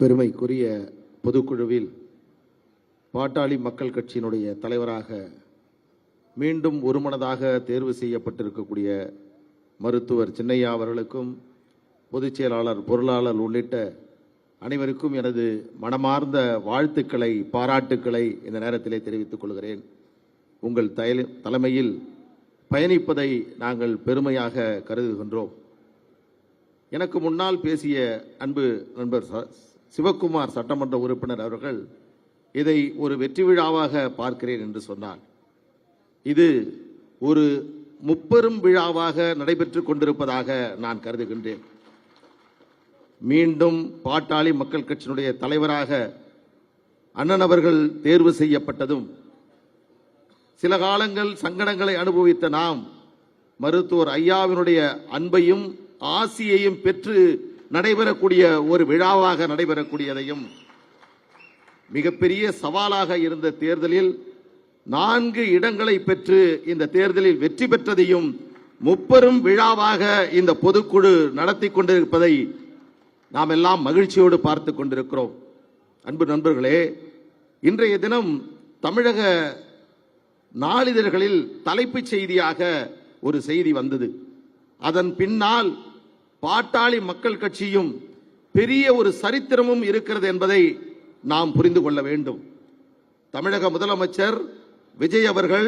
பெருமைக்குரிய பொதுக்குழுவில் பாட்டாளி மக்கள் கட்சியினுடைய தலைவராக மீண்டும் ஒருமனதாக தேர்வு செய்யப்பட்டிருக்கக்கூடிய மருத்துவர் சின்னையா அவர்களுக்கும் பொதுச் செயலாளர் பொருளாளர் உள்ளிட்ட அனைவருக்கும் எனது மனமார்ந்த வாழ்த்துக்களை பாராட்டுக்களை இந்த நேரத்திலே தெரிவித்துக் கொள்கிறேன். உங்கள் தலைமையில் பயணிப்பதை நாங்கள் பெருமையாக கருதுகின்றோம். எனக்கு முன்னால் பேசிய அன்பு நண்பர் சிவக்குமார் சட்டமன்ற உறுப்பினர் அவர்கள் இதை ஒரு வெற்றி விழாவாக பார்க்கிறேன் என்று சொன்னார். இது ஒரு முப்பெரும் விழாவாக நடைபெற்றுக் கொண்டிருப்பதாக நான் கருதுகின்றேன். மீண்டும் பாட்டாளி மக்கள் கட்சியினுடைய தலைவராக அண்ணன் அவர்கள் தேர்வு செய்யப்பட்டதும் சில காலங்கள் சங்கடங்களை அனுபவித்த நாம் மருத்துவர் ஐயாவினுடைய அன்பையும் ஆசியையும் பெற்று நடைபெறக்கூடிய ஒரு விழாவாக நடைபெறக்கூடியதையும் மிகப்பெரிய சவாலாக இருந்த தேர்தலில் 4 இடங்களை பெற்று இந்த தேர்தலில் வெற்றி பெற்றதையும் முப்பெரும் விழாவாக இந்த பொதுக்குழு நடத்தி கொண்டிருப்பதை நாம் எல்லாம் மகிழ்ச்சியோடு பார்த்து கொண்டிருக்கிறோம். அன்பு நண்பர்களே, இன்றைய தினம் தமிழக நாளிதழ்களில் தலைப்புச் செய்தியாக ஒரு செய்தி வந்தது. அதன் பின்னால் பாட்டாளி மக்கள் கட்சியும் பெரிய ஒரு சரித்திரமும் இருக்கிறது என்பதை நாம் புரிந்து கொள்ள வேண்டும். தமிழக முதலமைச்சர் விஜய் அவர்கள்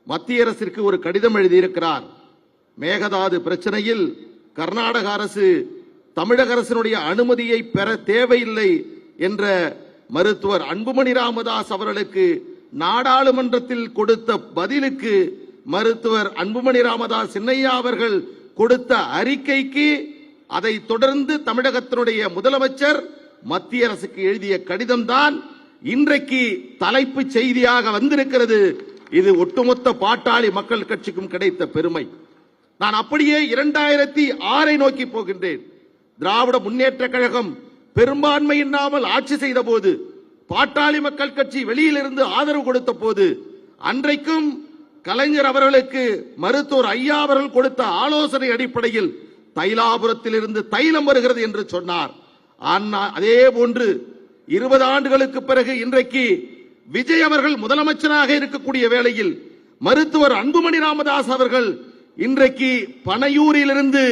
மத்திய அரசிற்கு ஒரு கடிதம் எழுதியிருக்கிறார். மேகதாது பிரச்சனையில் கர்நாடக அரசு தமிழக அரசினுடைய அனுமதியை பெற தேவையில்லை என்ற மருத்துவர் அன்புமணி ராமதாஸ் அவர்களுக்கு நாடாளுமன்றத்தில் கொடுத்த பதிலுக்கு மருத்துவர் அன்புமணி ராமதாஸ் சின்னையா அவர்கள் கொடுத்த அறிக்கைக்கு அதை தொடர்ந்து தமிழகத்தினுடைய முதலமைச்சர் மத்திய அரசுக்கு எழுதிய கடிதம் தான் இன்றைக்கு தலைப்பு செய்தியாக வந்திருக்கிறது. இது ஒட்டுமொத்த பாட்டாளி மக்கள் கட்சிக்கும் கிடைத்த பெருமை. நான் அப்படியே 2006 நோக்கி போகின்றேன். திராவிட முன்னேற்ற கழகம் பெரும்பான்மை இல்லாமல் ஆட்சி செய்த போது பாட்டாளி மக்கள் கட்சி வெளியிலிருந்து ஆதரவு கொடுத்த போது அன்றைக்கும் கலைஞர் அவர்களுக்கு மருத்துவர் ஐயா அவர்கள் கொடுத்த ஆலோசனை அடிப்படையில் தைலாபுரத்தில் இருந்து தைலம் வருகிறது என்று சொன்னார். அதே போன்று 20 ஆண்டுகளுக்கு பிறகு இன்றைக்கு விஜய் அவர்கள் முதலமைச்சராக இருக்கக்கூடிய வேளையில் மருத்துவர் அன்புமணி ராமதாஸ் அவர்கள் இன்றைக்கு பனையூரிலிருந்து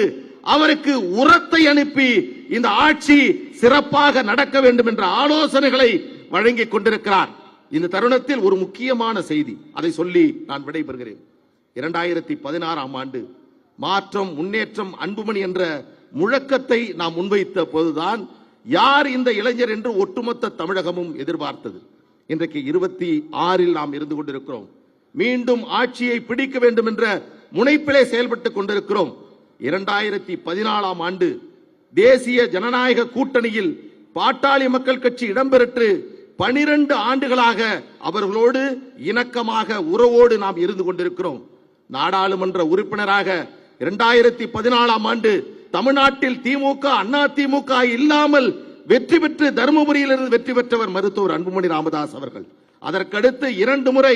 அவருக்கு உரத்தை அனுப்பி இந்த ஆட்சி சிறப்பாக நடக்க வேண்டும் என்ற ஆலோசனைகளை வழங்கிக் கொண்டிருக்கிறார். இந்த தருணத்தில் ஒரு முக்கியமான செய்தி, அதை சொல்லி நான் விடைபெறுகிறேன். 2016ஆம் ஆண்டு மாற்றம் முன்னேற்றம் அன்புமணி என்ற முழக்கத்தை நாம் முன்வைத்த போதுதான் யார் இந்த இளைஞர் என்று ஒட்டுமொத்த தமிழகமும் எதிர்பார்த்தது. இன்றைக்கு 26இல் நாம் இருந்து கொண்டிருக்கிறோம். மீண்டும் ஆட்சியை பிடிக்க வேண்டும் என்ற முனைப்பிலே செயல்பட்டுக் கொண்டிருக்கிறோம். 2014ஆம் ஆண்டு தேசிய ஜனநாயக கூட்டணியில் பாட்டாளி மக்கள் கட்சி இடம்பெற்று 12 ஆண்டுகளாக அவர்களோடு இணக்கமாக உறவோடு நாம் இருந்து கொண்டிருக்கிறோம். நாடாளுமன்ற உறுப்பினராக 2014ஆம் ஆண்டு தமிழ்நாட்டில் திமுக அண்ணா திமுக இல்லாமல் வெற்றி பெற்று தருமபுரியிலிருந்து வெற்றி பெற்றவர் மருத்துவர் அன்புமணி ராமதாஸ் அவர்கள். அதற்கடுத்து 2 முறை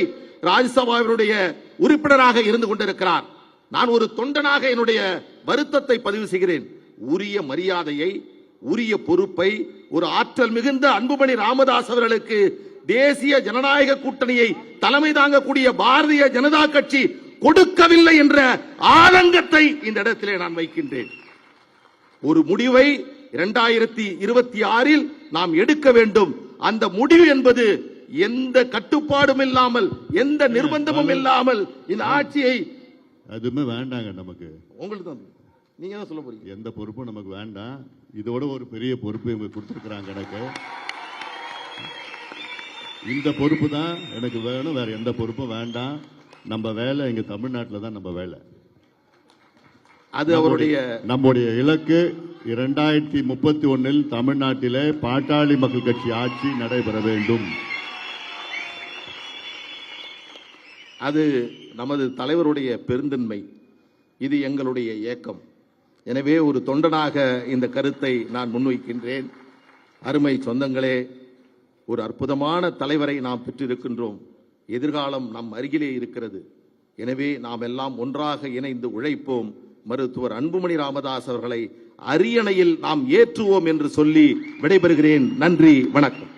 ராஜ்யசபாவினுடைய உறுப்பினராக இருந்து கொண்டிருக்கிறார். நான் ஒரு தொண்டனாக என்னுடைய வருத்தத்தை பதிவு செய்கிறேன். உரிய மரியாதையை உரிய பொறுப்பை ஒரு ஆற்றல் மிகுந்த அன்புமணி ராமதாஸ் அவர்களுக்கு தேசிய ஜனநாயக கூட்டணியை தலைமை தாங்கக்கூடிய பாரதிய ஜனதா கட்சி கொடுக்கவில்லை என்ற ஆதங்கத்தை இந்த இடத்திலே நான் வைக்கின்றேன். ஒரு முடிவை 2026இல் நாம் எடுக்க வேண்டும். அந்த முடிவு என்பது எந்த கட்டுப்பாடும் இல்லாமல் எந்த நிர்பந்தமும் இல்லாமல் இந்த ஆட்சியை அதுமே வேண்டாங்க. நமக்கு உங்களுக்கு தான் நீங்க தான் சொல்ல போறீங்க. எந்த பொறுப்பும் நமக்கு வேண்டாம். இதோட ஒரு பெரிய பொறுப்பு இவங்க கொடுத்திருக்கிறாங்க எனக்கு. இந்த பொறுப்பு தான் எனக்கு வேணும், வேற எந்த பொறுப்பும் வேண்டாம். நம்ம வேலை இங்க தமிழ்நாட்டில் தான் நம்ம வேலை. அது அவருடைய நம்முடைய இலக்கு 2031இல் தமிழ்நாட்டிலே பாட்டாளி மக்கள் கட்சி ஆட்சி நடைபெற வேண்டும். அது நமது தலைவருடைய பெருந்தன்மை. இது எங்களுடைய இயக்கம். எனவே ஒரு தொண்டனாக இந்த கருத்தை நான் முன்வைக்கின்றேன். அருமை சொந்தங்களே, ஒரு அற்புதமான தலைவரை நாம் பெற்றிருக்கின்றோம். எதிர்காலம் நம் அருகிலே இருக்கிறது. எனவே நாம் எல்லாம் ஒன்றாக இணைந்து உழைப்போம். மருத்துவர் அன்புமணி ராமதாஸ் அவர்களை அரியணையில் நாம் ஏற்றுவோம் என்று சொல்லி விடைபெறுகிறேன். நன்றி, வணக்கம்.